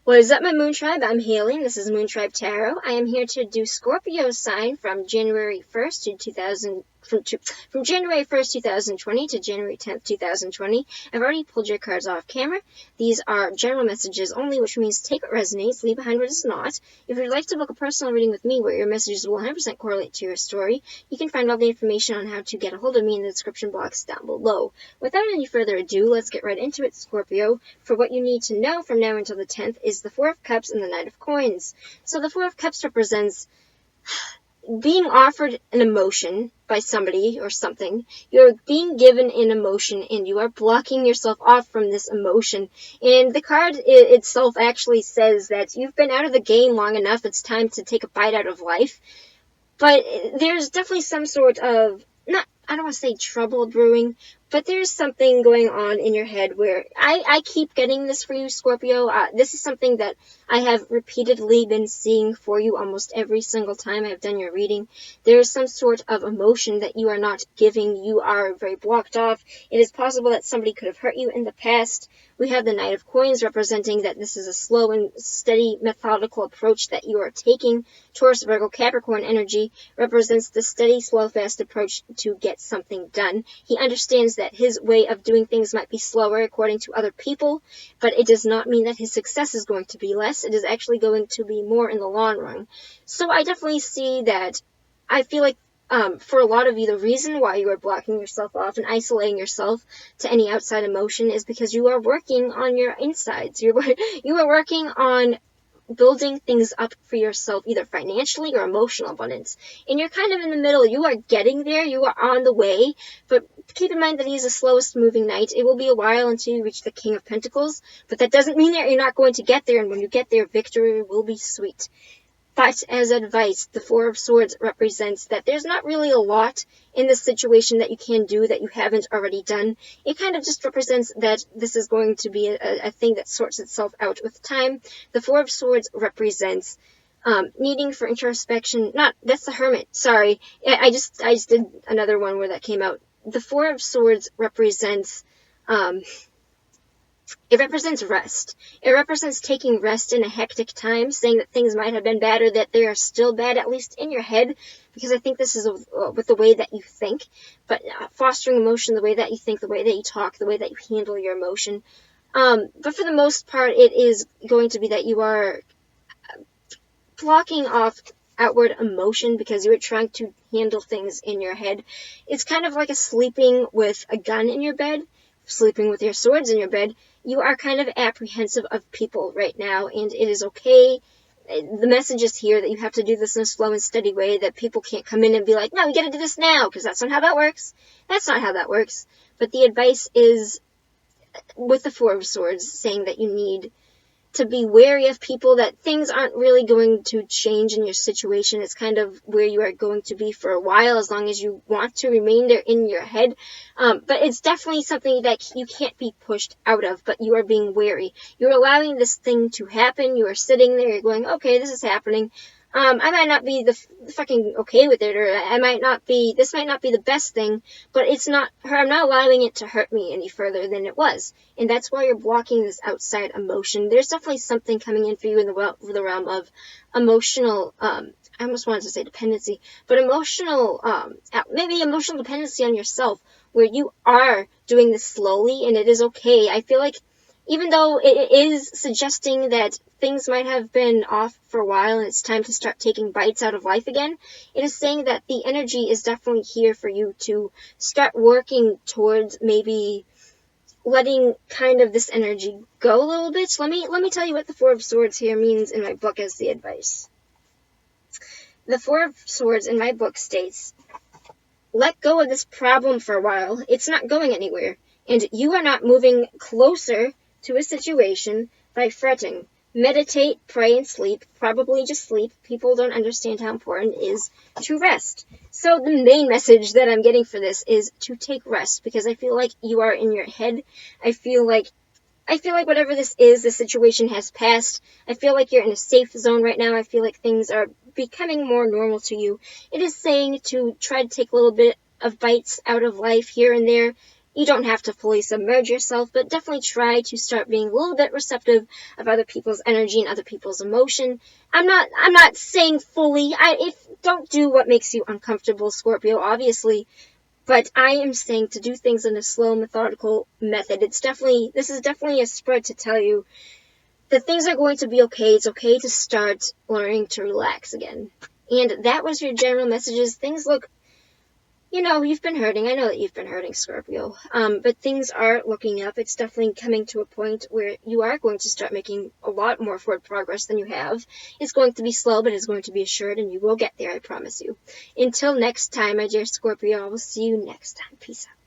What is up, my Moon Tribe? I'm Haley, and this is Moon Tribe Tarot. I am here to do Scorpio sign from January 1st to 2000, from January 1st, 2020 to January 10th, 2020. I've already pulled your cards off camera. These are general messages only, which means take what resonates, leave behind what does not. If you'd like to book a personal reading with me where your messages will 100% correlate to your story, you can find all the information on how to get a hold of me in the description box down below. Without any further ado, let's get right into it, Scorpio. For what you need to know from now until the 10th is the Four of Cups and the Knight of Coins. So the Four of Cups represents being offered an emotion by somebody or something. You're being given an emotion and you are blocking yourself off from this emotion. And the card itself actually says that you've been out of the game long enough, it's time to take a bite out of life. But there's definitely some sort of, I don't want to say trouble brewing, but there's something going on in your head where I keep getting this for you, Scorpio. This is something that I have repeatedly been seeing for you almost every single time I've done your reading. There is some sort of emotion that you are not giving. You are very blocked off. It is possible that somebody could have hurt you in the past. We have the Knight of Coins representing that this is a slow and steady methodical approach that you are taking. Taurus, Virgo, Capricorn energy represents the steady, slow, fast approach to get something done. He understands that his way of doing things might be slower according to other people, but it does not mean that his success is going to be less. It is actually going to be more in the long run. So I definitely see that. I feel like for a lot of you, the reason why you are blocking yourself off and isolating yourself to any outside emotion is because you are working on your insides. You are working on building things up for yourself, either financially or emotional abundance. And you're kind of in the middle. You are getting there. You are on the way. But keep in mind that he's the slowest moving knight. It will be a while until you reach the King of Pentacles. But that doesn't mean that you're not going to get there. And when you get there, victory will be sweet. But as advice, the Four of Swords represents that there's not really a lot in this situation that you can do that you haven't already done. It kind of just represents that this is going to be a thing that sorts itself out with time. The Four of Swords represents needing for introspection. That's the Hermit. Sorry, I just did another one where that came out. The Four of Swords represents it represents rest. It represents taking rest in a hectic time, saying that things might have been bad or that they are still bad, at least in your head, because I think this is with the way that you think, but fostering emotion, the way that you think, the way that you talk, the way that you handle your emotion. But for the most part, it is going to be that you are blocking off outward emotion because you are trying to handle things in your head. It's kind of like a sleeping with a gun in your bed, sleeping with your swords in your bed. You are kind of apprehensive of people right now, and it is okay. The message is here that you have to do this in a slow and steady way, that people can't come in and be like, no, you gotta do this now, because that's not how that works. That's not how that works. But the advice is, with the Four of Swords, saying that you need to be wary of people, that things aren't really going to change in your situation. It's kind of where you are going to be for a while, as long as you want to remain there in your head. But it's definitely something that you can't be pushed out of, but you are being wary. You're allowing this thing to happen. You are sitting there, you're going, okay, this is happening. I might not be the fucking okay with it, or this might not be the best thing, but I'm not allowing it to hurt me any further than it was. And that's why you're blocking this outside emotion. There's definitely something coming in for you in the realm of emotional, I almost wanted to say dependency, but maybe emotional dependency on yourself, where you are doing this slowly, and it is okay. I feel like, even though it is suggesting that things might have been off for a while and it's time to start taking bites out of life again, it is saying that the energy is definitely here for you to start working towards maybe letting kind of this energy go a little bit. Let me tell you what the Four of Swords here means in my book as the advice. The Four of Swords in my book states, let go of this problem for a while. It's not going anywhere, and you are not moving closer to a situation by fretting. Meditate, pray, and sleep. Probably just sleep. People don't understand how important it is to rest. So the main message that I'm getting for this is to take rest, because I feel like you are in your head. I feel like whatever this is, the situation has passed. I feel like you're in a safe zone right now. I feel like things are becoming more normal to you. It is saying to try to take a little bit of bites out of life here and there. You don't have to fully submerge yourself, but definitely try to start being a little bit receptive of other people's energy and other people's emotion. I'm not saying fully. Don't do what makes you uncomfortable, Scorpio, obviously. But I am saying to do things in a slow, methodical method. This is definitely a spread to tell you that things are going to be okay. It's okay to start learning to relax again. And that was your general messages. Things look, you've been hurting. I know that you've been hurting, Scorpio. But things are looking up. It's definitely coming to a point where you are going to start making a lot more forward progress than you have. It's going to be slow, but it's going to be assured, and you will get there, I promise you. Until next time, my dear Scorpio, I will see you next time. Peace out.